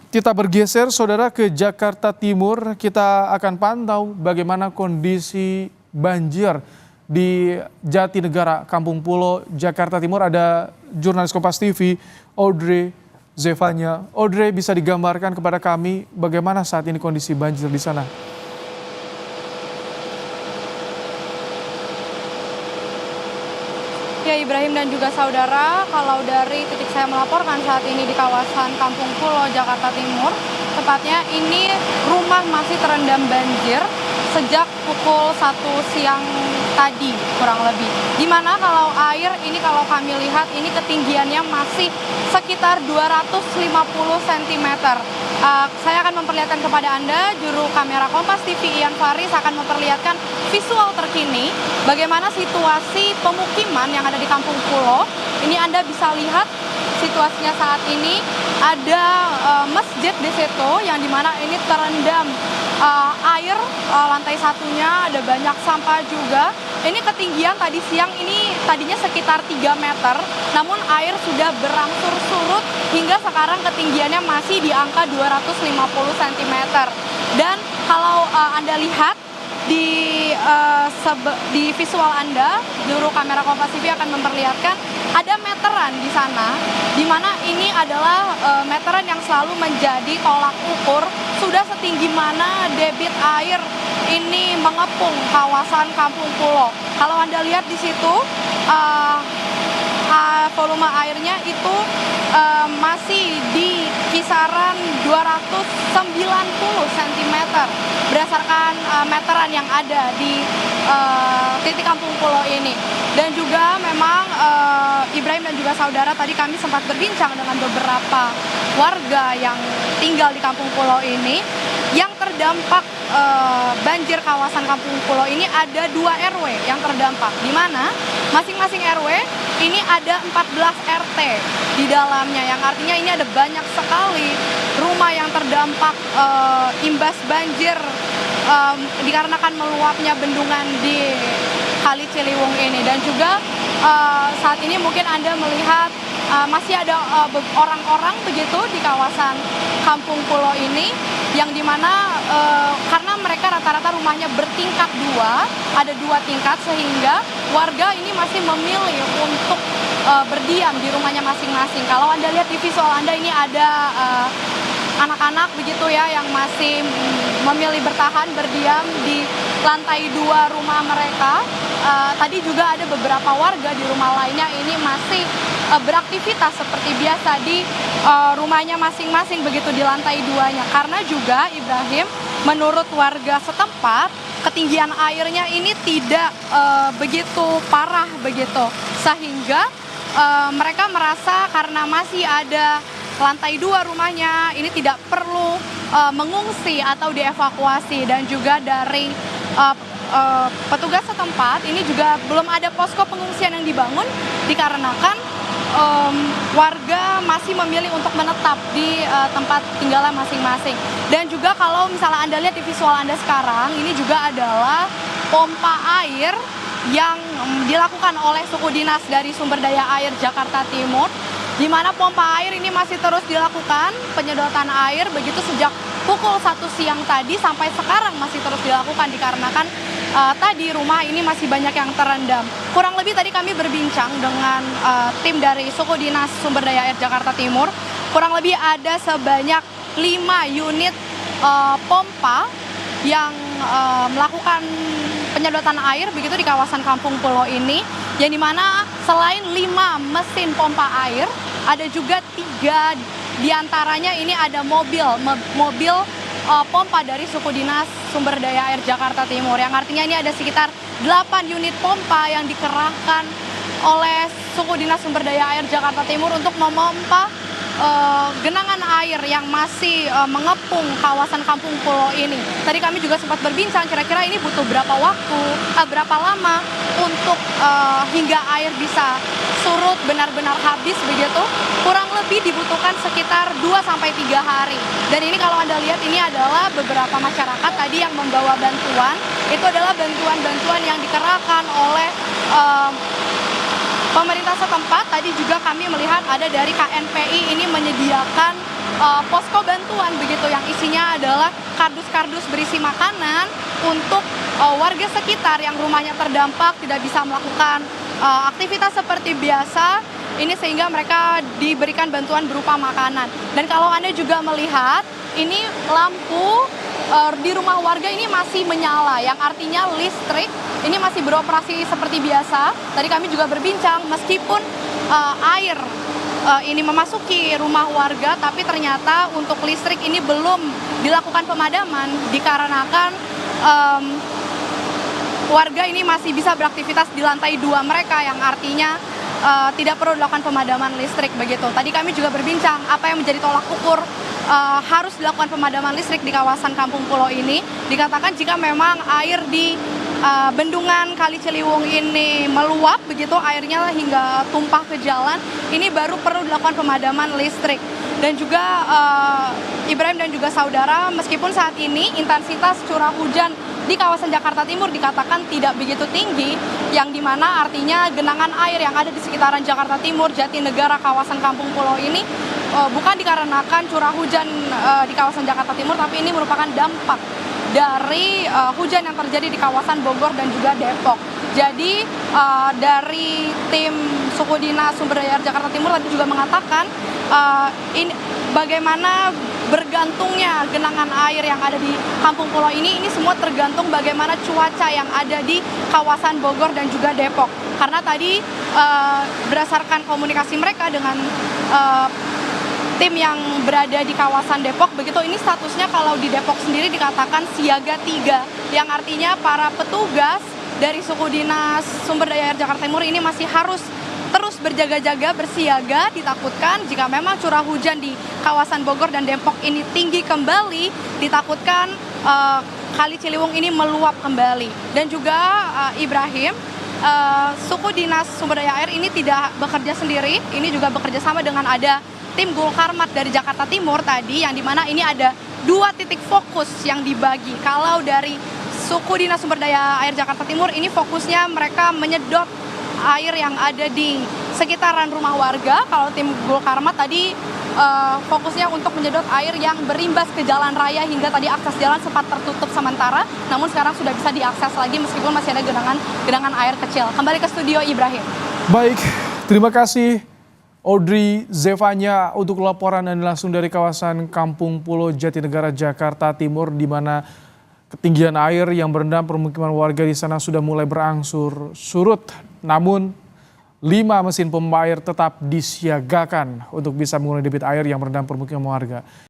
Kita bergeser, saudara, ke Jakarta Timur. Kita akan pantau bagaimana kondisi banjir di Jatinegara, Kampung Pulo, Jakarta Timur. Ada jurnalis Kompas TV, Audrey Zevanya. Audrey, bisa digambarkan kepada kami bagaimana saat ini kondisi banjir di sana? Ya, Ibrahim dan juga saudara, kalau dari titik saya melaporkan saat ini di kawasan Kampung Pulo, Jakarta Timur, tepatnya ini rumah masih terendam banjir sejak pukul 1 siang tadi kurang lebih. Dimana kalau air ini kalau kami lihat ini ketinggiannya masih sekitar 250 cm. Saya akan memperlihatkan kepada Anda, juru kamera Kompas TV Ian Faris akan memperlihatkan visual terkini bagaimana situasi pemukiman yang ada di Kampung Pulo. Ini Anda bisa lihat situasinya saat ini, ada masjid di situ yang dimana ini terendam air, lantai satunya ada banyak sampah juga. Ini ketinggian tadi siang ini tadinya sekitar 3 meter, namun air sudah berangsur surut hingga sekarang ketinggiannya masih di angka 250 cm. Dan kalau Anda lihat di visual Anda, juru kamera Kompas TV akan memperlihatkan ada meteran di sana, di mana ini adalah meteran yang selalu menjadi tolak ukur sudah setinggi mana debit air ini mengepung kawasan Kampung Pulo. Kalau Anda lihat di situ, volume airnya itu masih di kisaran 290 cm berdasarkan meteran yang ada di titik Kampung Pulo ini. Dan juga memang Ibrahim dan juga saudara, tadi kami sempat berbincang dengan beberapa warga yang tinggal di Kampung Pulo ini yang terdampak banjir kawasan Kampung Pulo ini. Ada 2 RW yang terdampak, di mana masing-masing RW ini ada 14 RT di dalamnya, yang artinya ini ada banyak sekali rumah yang terdampak imbas banjir dikarenakan meluapnya bendungan di Kali Ciliwung ini. Dan juga saat ini mungkin Anda melihat masih ada orang-orang begitu di kawasan Kampung Pulo ini, yang dimana karena mereka rata-rata rumahnya bertingkat 2, ada 2 tingkat, sehingga warga ini masih memilih untuk berdiam di rumahnya masing-masing. Kalau Anda lihat di visual Anda ini ada anak-anak begitu ya yang masih memilih bertahan berdiam di lantai 2 rumah mereka. Tadi juga ada beberapa warga di rumah lainnya ini masih beraktivitas seperti biasa di rumahnya masing-masing begitu di lantai 2-nya. Karena juga Ibrahim, menurut warga setempat, ketinggian airnya ini tidak begitu parah begitu, sehingga mereka merasa karena masih ada lantai 2 rumahnya ini tidak perlu mengungsi atau dievakuasi. Dan juga dari petugas setempat ini juga belum ada posko pengungsian yang dibangun dikarenakan warga masih memilih untuk menetap di tempat tinggalnya masing-masing. Dan juga kalau misalnya Anda lihat di visual Anda sekarang, ini juga adalah pompa air yang dilakukan oleh suku dinas dari Sumber Daya Air Jakarta Timur, di mana pompa air ini masih terus dilakukan penyedotan air begitu sejak pukul 1 siang tadi sampai sekarang masih terus dilakukan dikarenakan tadi rumah ini masih banyak yang terendam. Kurang lebih tadi kami berbincang dengan tim dari suku dinas Sumber Daya Air Jakarta Timur, kurang lebih ada sebanyak 5 unit pompa yang melakukan penyedotan air begitu di kawasan Kampung Pulo ini, yang dimana selain 5 mesin pompa air, ada juga 3 diantaranya ini ada mobil pompa dari suku dinas Sumber Daya Air Jakarta Timur, yang artinya ini ada sekitar 8 unit pompa yang dikerahkan oleh suku dinas Sumber Daya Air Jakarta Timur untuk memompa genangan air yang masih mengepung kawasan Kampung Pulo ini. Tadi kami juga sempat berbincang kira-kira ini butuh berapa waktu, berapa lama untuk hingga air bisa surut benar-benar habis begitu. Kurang lebih dibutuhkan sekitar 2-3 hari. Dan ini kalau Anda lihat ini adalah beberapa masyarakat tadi yang membawa bantuan. Itu adalah bantuan-bantuan yang dikerahkan oleh pemerintah setempat. Tadi juga kami melihat ada dari KNPI ini menyediakan posko bantuan begitu yang isinya adalah kardus-kardus berisi makanan untuk warga sekitar yang rumahnya terdampak tidak bisa melakukan aktivitas seperti biasa. Ini sehingga mereka diberikan bantuan berupa makanan. Dan kalau Anda juga melihat, ini lampu di rumah warga ini masih menyala, yang artinya listrik ini masih beroperasi seperti biasa. Tadi kami juga berbincang, meskipun air ini memasuki rumah warga, tapi ternyata untuk listrik ini belum dilakukan pemadaman dikarenakan warga ini masih bisa beraktivitas di lantai 2 mereka, yang artinya tidak perlu dilakukan pemadaman listrik begitu. Tadi kami juga berbincang apa yang menjadi tolak ukur harus dilakukan pemadaman listrik di kawasan Kampung Pulo ini. Dikatakan jika memang air di bendungan Kali Ciliwung ini meluap begitu, airnya hingga tumpah ke jalan, ini baru perlu dilakukan pemadaman listrik. Dan juga Ibrahim dan juga saudara, meskipun saat ini intensitas curah hujan di kawasan Jakarta Timur dikatakan tidak begitu tinggi, yang dimana artinya genangan air yang ada di sekitaran Jakarta Timur, Jatinegara, kawasan Kampung Pulo ini bukan dikarenakan curah hujan di kawasan Jakarta Timur, tapi ini merupakan dampak dari hujan yang terjadi di kawasan Bogor dan juga Depok. Jadi dari tim Suku Dinas Sumber Daya Air Jakarta Timur tadi juga mengatakan ini bagaimana bergantungnya genangan air yang ada di Kampung Pulo ini semua tergantung bagaimana cuaca yang ada di kawasan Bogor dan juga Depok. Karena tadi berdasarkan komunikasi mereka dengan tim yang berada di kawasan Depok, begitu ini statusnya kalau di Depok sendiri dikatakan siaga 3, yang artinya para petugas dari Suku Dinas Sumber Daya Air Jakarta Timur ini masih harus terus berjaga-jaga, bersiaga, ditakutkan jika memang curah hujan di kawasan Bogor dan Depok ini tinggi kembali, ditakutkan Kali Ciliwung ini meluap kembali. Dan juga Ibrahim, Suku Dinas Sumber Daya Air ini tidak bekerja sendiri, ini juga bekerja sama dengan ada tim Gulkarmat dari Jakarta Timur tadi, yang dimana ini ada 2 titik fokus yang dibagi. Kalau dari Suku Dinas Sumber Daya Air Jakarta Timur ini fokusnya mereka menyedot air yang ada di sekitaran rumah warga. Kalau tim Gulkarmat tadi fokusnya untuk menyedot air yang berimbas ke jalan raya, hingga tadi akses jalan sempat tertutup sementara, namun sekarang sudah bisa diakses lagi meskipun masih ada genangan air kecil. Kembali ke studio Ibrahim. Baik, terima kasih Audrey Zevanya untuk laporan Anda langsung dari kawasan Kampung Pulo Jatinegara, Jakarta Timur, di mana ketinggian air yang berendam permukiman warga di sana sudah mulai berangsur surut. Namun 5 mesin pompa air tetap disiagakan untuk bisa mengurangi debit air yang merendam permukiman warga.